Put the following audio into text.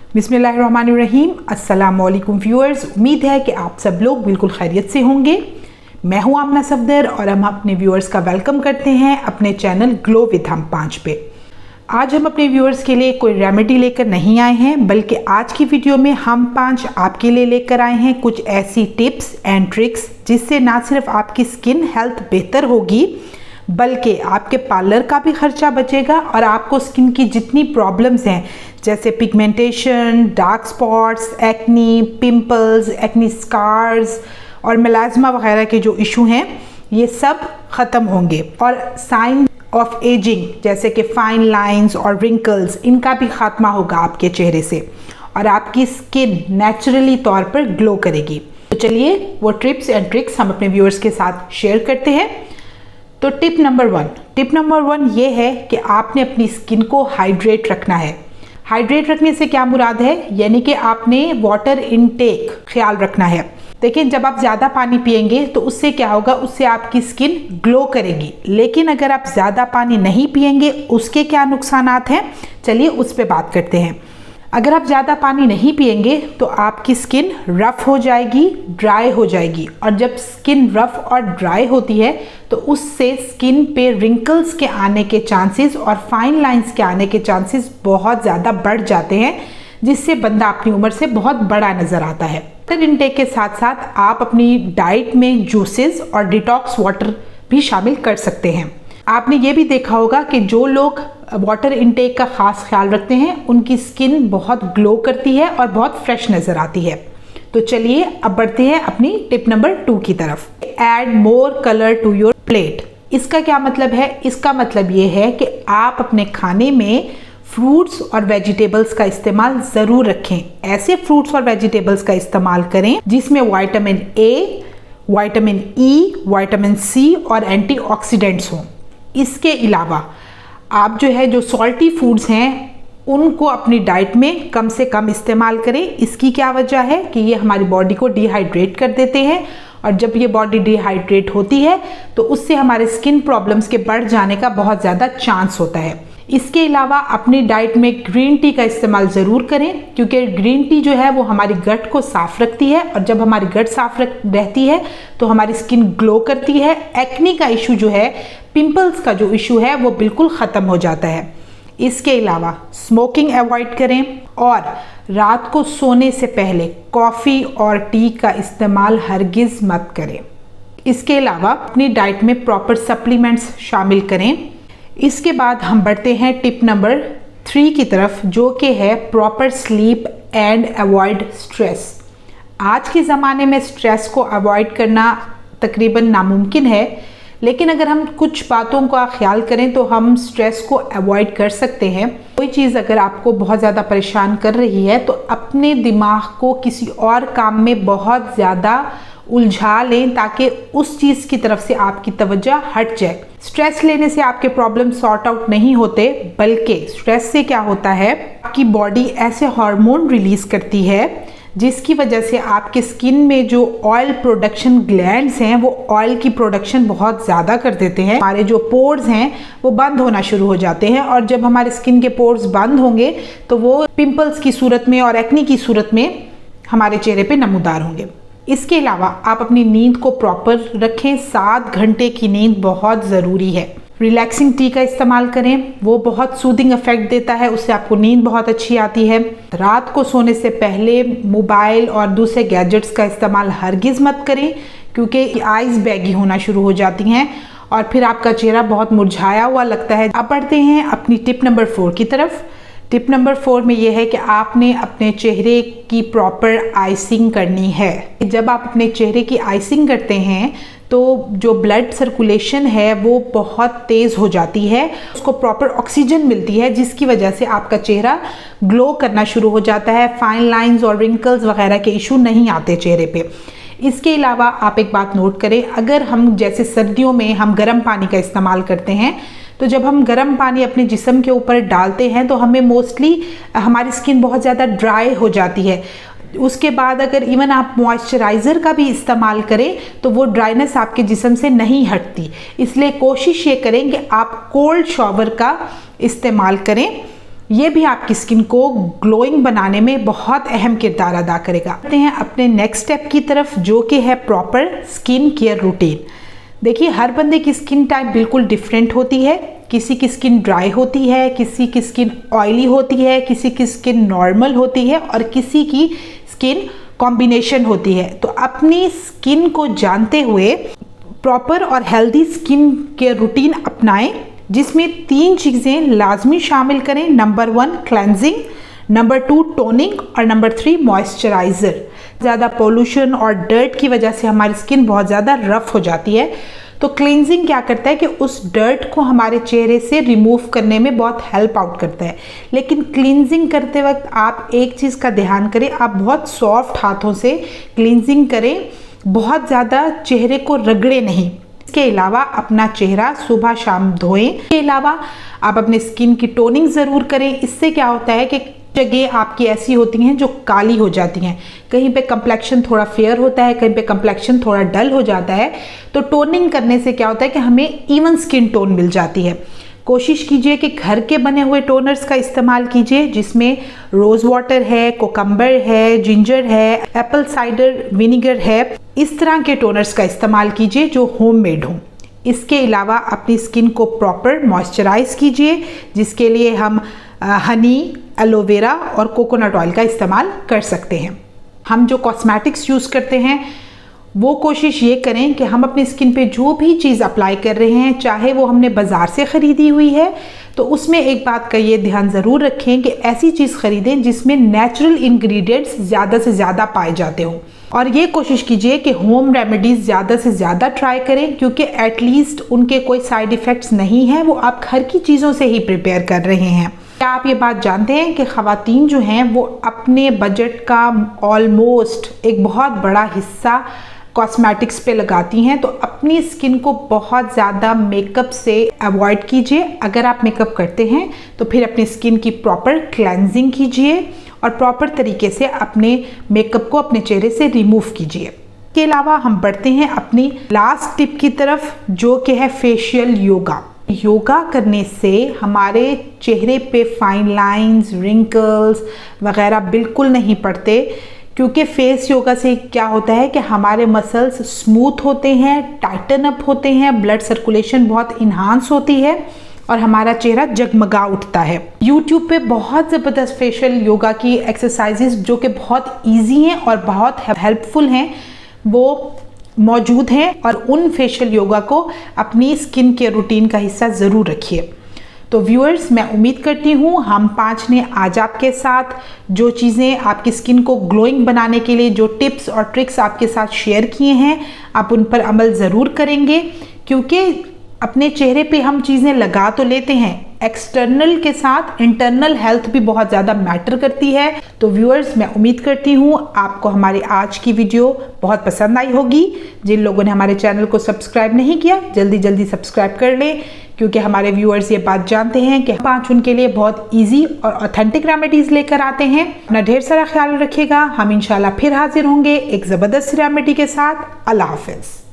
बिस्मिल्लाहिर्रहमानिर्रहीम। अस्सलाम वालेकुम व्यूअर्स, उम्मीद है कि आप सब लोग बिल्कुल खैरियत से होंगे। मैं हूं आमना सफदर और हम अपने व्यूअर्स का वेलकम करते हैं अपने चैनल ग्लो विद हम 5 पे। आज हम अपने व्यूअर्स के लिए कोई रेमेडी लेकर नहीं आए हैं, बल्कि आज की वीडियो में हम 5 आपके लिए लेकर आए हैं कुछ ऐसी टिप्स एंड ट्रिक्स जिससे ना सिर्फ आपकी स्किन हेल्थ बेहतर होगी बल्कि आपके पार्लर का भी खर्चा बचेगा और आपको स्किन की जितनी प्रॉब्लम्स हैं जैसे pigmentation, dark spots, acne, pimples, acne scars और मेलास्मा वगैरह के जो इशू हैं ये सब ख़त्म होंगे और साइन ऑफ एजिंग जैसे कि फाइन लाइंस और रिंकल्स इनका भी खात्मा होगा आपके चेहरे से और आपकी स्किन नेचुरली तौर पर ग्लो करेगी। तो चलिए वो टिप्स एंड ट्रिक्स हम अपने व्यूअर्स के साथ शेयर करते हैं। तो टिप नंबर वन ये है कि आपने अपनी स्किन को हाइड्रेट रखना है। हाइड्रेट रखने से क्या मुराद है, यानी कि आपने वाटर इनटेक ख्याल रखना है। देखिए, जब आप ज़्यादा पानी पिएंगे तो उससे क्या होगा, उससे आपकी स्किन ग्लो करेगी। लेकिन अगर आप ज़्यादा पानी नहीं पिएंगे उसके क्या नुकसानात हैं, चलिए उस पर बात करते हैं। अगर आप ज़्यादा पानी नहीं पिएंगे तो आपकी स्किन रफ़ हो जाएगी, ड्राई हो जाएगी और जब स्किन रफ़ और ड्राई होती है तो उससे स्किन पे रिंकल्स के आने के चांसेस और फाइन लाइंस के आने के चांसेस बहुत ज़्यादा बढ़ जाते हैं, जिससे बंदा अपनी उम्र से बहुत बड़ा नज़र आता है। वाटर इनटेक के साथ साथ आप अपनी डाइट में जूसेस और डिटॉक्स वाटर भी शामिल कर सकते हैं। आपने ये भी देखा होगा कि जो लोग वाटर इनटेक का ख़ास ख्याल रखते हैं उनकी स्किन बहुत ग्लो करती है और बहुत फ्रेश नज़र आती है। तो चलिए अब बढ़ते हैं अपनी टिप नंबर 2 की तरफ। Add more colour to your plate. इसका क्या मतलब है? इसका मतलब ये है कि आप अपने खाने में फ्रूट्स और वेजिटेबल्स का इस्तेमाल ज़रूर रखें। ऐसे फ्रूट्स और वेजिटेबल्स का इस्तेमाल करें जिसमें vitamin A, vitamin E, vitamin C और एंटीऑक्सीडेंट्स हों। इसके अलावा आप जो सॉल्टी फूड्स हैं उनको अपनी डाइट में कम से कम इस्तेमाल करें। इसकी क्या वजह है कि ये हमारी बॉडी को डिहाइड्रेट कर देते हैं और जब ये बॉडी डिहाइड्रेट होती है तो उससे हमारे स्किन प्रॉब्लम्स के बढ़ जाने का बहुत ज़्यादा चांस होता है। इसके अलावा अपनी डाइट में ग्रीन टी का इस्तेमाल ज़रूर करें, क्योंकि ग्रीन टी जो है वो हमारी गट को साफ़ रखती है और जब हमारी गट साफ़ रहती है तो हमारी स्किन ग्लो करती है। एक्नी का इशू जो है, पिंपल्स का जो इशू है वो बिल्कुल ख़त्म हो जाता है। इसके अलावा स्मोकिंग अवॉइड करें और रात को सोने से पहले कॉफ़ी और टी का इस्तेमाल हरगिज़ मत करें। इसके अलावा अपनी डाइट में प्रॉपर सप्लीमेंट्स शामिल करें। इसके बाद हम बढ़ते हैं टिप नंबर 3 की तरफ, जो कि है proper sleep and avoid stress. आज के ज़माने में स्ट्रेस को अवॉइड करना तकरीबन नामुमकिन है, लेकिन अगर हम कुछ बातों का ख्याल करें तो हम स्ट्रेस को अवॉइड कर सकते हैं। कोई चीज़ अगर आपको बहुत ज़्यादा परेशान कर रही है तो अपने दिमाग को किसी और काम में बहुत ज़्यादा उलझा लें ताकि उस चीज़ की तरफ से आपकी तवज्जो हट जाए। स्ट्रेस लेने से आपके प्रॉब्लम सॉर्ट आउट नहीं होते, बल्कि स्ट्रेस से क्या होता है, आपकी बॉडी ऐसे हार्मोन रिलीज़ करती है जिसकी वजह से आपके स्किन में जो ऑयल प्रोडक्शन ग्लैंड्स हैं वो ऑयल की प्रोडक्शन बहुत ज़्यादा कर देते हैं। हमारे जो पोर्स हैं वो बंद होना शुरू हो जाते हैं और जब हमारे स्किन के पोर्स बंद होंगे तो वो पिंपल्स की सूरत में और एक्नी की सूरत में हमारे चेहरे पे नमूदार होंगे। इसके अलावा आप अपनी नींद को प्रॉपर रखें। 7 घंटे की नींद बहुत ज़रूरी है। रिलैक्सिंग टी का इस्तेमाल करें, वो बहुत सूदिंग इफेक्ट देता है, उससे आपको नींद बहुत अच्छी आती है। रात को सोने से पहले मोबाइल और दूसरे गैजेट्स का इस्तेमाल हरगिज़ मत करें, क्योंकि आइज़ बैगी होना शुरू हो जाती हैं और फिर आपका चेहरा बहुत मुरझाया हुआ लगता है। अब बढ़ते हैं अपनी टिप नंबर 4 की तरफ। टिप नंबर 4 में यह है कि आपने अपने चेहरे की प्रॉपर आइसिंग करनी है। जब आप अपने चेहरे की आइसिंग करते हैं तो जो ब्लड सर्कुलेशन है वो बहुत तेज़ हो जाती है, उसको प्रॉपर ऑक्सीजन मिलती है, जिसकी वजह से आपका चेहरा ग्लो करना शुरू हो जाता है। फाइन लाइंस और रिंकल्स वगैरह के इशू नहीं आते चेहरे पे। इसके अलावा आप एक बात नोट करें, अगर हम जैसे सर्दियों में हम गर्म पानी का इस्तेमाल करते हैं तो जब हम गर्म पानी अपने जिस्म के ऊपर डालते हैं तो हमें मोस्टली हमारी स्किन बहुत ज़्यादा ड्राई हो जाती है। उसके बाद अगर इवन आप मॉइस्चराइज़र का भी इस्तेमाल करें तो वो ड्राइनेस आपके जिस्म से नहीं हटती। इसलिए कोशिश ये करें कि आप कोल्ड शॉवर का इस्तेमाल करें ये भी आपकी स्किन को ग्लोइंग बनाने में बहुत अहम किरदार अदा करेगा। आते हैं अपने नेक्स्ट स्टेप की तरफ, जो कि है प्रॉपर स्किन केयर रूटीन। देखिए, हर बंदे की स्किन टाइप बिल्कुल डिफरेंट होती है। किसी की स्किन ड्राई होती है, किसी की स्किन ऑयली होती है, किसी की स्किन नॉर्मल होती है और किसी की स्किन कॉम्बिनेशन होती है। तो अपनी स्किन को जानते हुए प्रॉपर और हेल्दी स्किन केयर रूटीन अपनाएं, जिसमें 3 चीज़ें लाजमी शामिल करें। नंबर 1 क्लेंजिंग, नंबर 2 टोनिंग और नंबर 3 मॉइस्चराइज़र। ज़्यादा पोल्यूशन और डर्ट की वजह से हमारी स्किन बहुत ज़्यादा रफ हो जाती है। तो क्लींजिंग क्या करता है कि उस डर्ट को हमारे चेहरे से रिमूव करने में बहुत हेल्प आउट करता है। लेकिन क्लींजिंग करते वक्त आप एक चीज़ का ध्यान करें, आप बहुत सॉफ्ट हाथों से क्लींजिंग करें, बहुत ज़्यादा चेहरे को रगड़े नहीं। इसके अलावा अपना चेहरा सुबह शाम धोएं। इसके अलावा आप अपने स्किन की टोनिंग ज़रूर करें। इससे क्या होता है कि जगह आपकी ऐसी होती हैं जो काली हो जाती हैं, कहीं पे कंप्लेक्शन थोड़ा फेयर होता है, कहीं पे कंप्लेक्शन थोड़ा डल हो जाता है। तो टोनिंग करने से क्या होता है कि हमें इवन स्किन टोन मिल जाती है। कोशिश कीजिए कि घर के बने हुए टोनर्स का इस्तेमाल कीजिए, जिसमें रोज़ वाटर है, कोकम्बर है, जिंजर है, एप्पल साइडर विनीगर है। इस तरह के टोनर्स का इस्तेमाल कीजिए जो होममेड हों। इसके अलावा अपनी स्किन को प्रॉपर मॉइस्चराइज कीजिए, जिसके लिए हम हनी, एलोवेरा और कोकोनट ऑयल का इस्तेमाल कर सकते हैं। हम जो कॉस्मेटिक्स यूज़ करते हैं वो कोशिश ये करें कि हम अपनी स्किन पे जो भी चीज़ अप्लाई कर रहे हैं, चाहे वो हमने बाज़ार से ख़रीदी हुई है, तो उसमें एक बात का ये ध्यान ज़रूर रखें कि ऐसी चीज़ ख़रीदें जिसमें नेचुरल इंग्रेडिएंट्स ज़्यादा से ज़्यादा पाए जाते हों। और ये कोशिश कीजिए कि होम रेमेडीज़ ज़्यादा से ज़्यादा ट्राई करें, क्योंकि एटलीस्ट उनके कोई साइड इफ़ेक्ट्स नहीं हैं, वो आप घर की चीज़ों से ही प्रिपेयर कर रहे हैं। क्या आप ये बात जानते हैं कि ख़वातीन जो हैं वो अपने बजट का ऑलमोस्ट एक बहुत बड़ा हिस्सा कॉस्मेटिक्स पे लगाती हैं। तो अपनी स्किन को बहुत ज़्यादा मेकअप से अवॉइड कीजिए। अगर आप मेकअप करते हैं तो फिर अपनी स्किन की प्रॉपर क्लेंजिंग कीजिए और प्रॉपर तरीके से अपने मेकअप को अपने चेहरे से रिमूव कीजिए। इसके अलावा हम बढ़ते हैं अपनी लास्ट टिप की तरफ, जो कि है फेशियल योगा। योगा करने से हमारे चेहरे पे फाइन लाइंस, रिंकल्स वगैरह बिल्कुल नहीं पड़ते, क्योंकि फेस योगा से क्या होता है कि हमारे मसल्स स्मूथ होते हैं, टाइटन अप होते हैं, ब्लड सर्कुलेशन बहुत इन्हांस होती है और हमारा चेहरा जगमगा उठता है। YouTube पे बहुत ज़बरदस्त फेशियल योगा की एक्सरसाइजेस जो कि बहुत इजी हैं और बहुत हेल्पफुल हैं, वो मौजूद हैं और उन फेशियल योगा को अपनी स्किन केयर रूटीन का हिस्सा ज़रूर रखिए। तो व्यूअर्स, मैं उम्मीद करती हूँ हम 5 ने आज आपके साथ जो चीज़ें आपकी स्किन को ग्लोइंग बनाने के लिए, जो टिप्स और ट्रिक्स आपके साथ शेयर किए हैं, आप उन पर अमल ज़रूर करेंगे, क्योंकि अपने चेहरे पे हम चीज़ें लगा तो लेते हैं, एक्सटर्नल के साथ इंटरनल हेल्थ भी बहुत ज़्यादा मैटर करती है। तो व्यूअर्स, मैं उम्मीद करती हूँ आपको हमारी आज की वीडियो बहुत पसंद आई होगी। जिन लोगों ने हमारे चैनल को सब्सक्राइब नहीं किया, जल्दी सब्सक्राइब कर लें, क्योंकि हमारे व्यूअर्स ये बात जानते हैं कि 5 उनके लिए बहुत ईजी और ऑथेंटिक रेमेडीज़ लेकर आते हैं। अपना ढेर सारा ख्याल रखिएगा। हम इंशाल्लाह फिर हाजिर होंगे एक ज़बरदस्त रेमेडी के साथ। अल्लाह हाफिज़।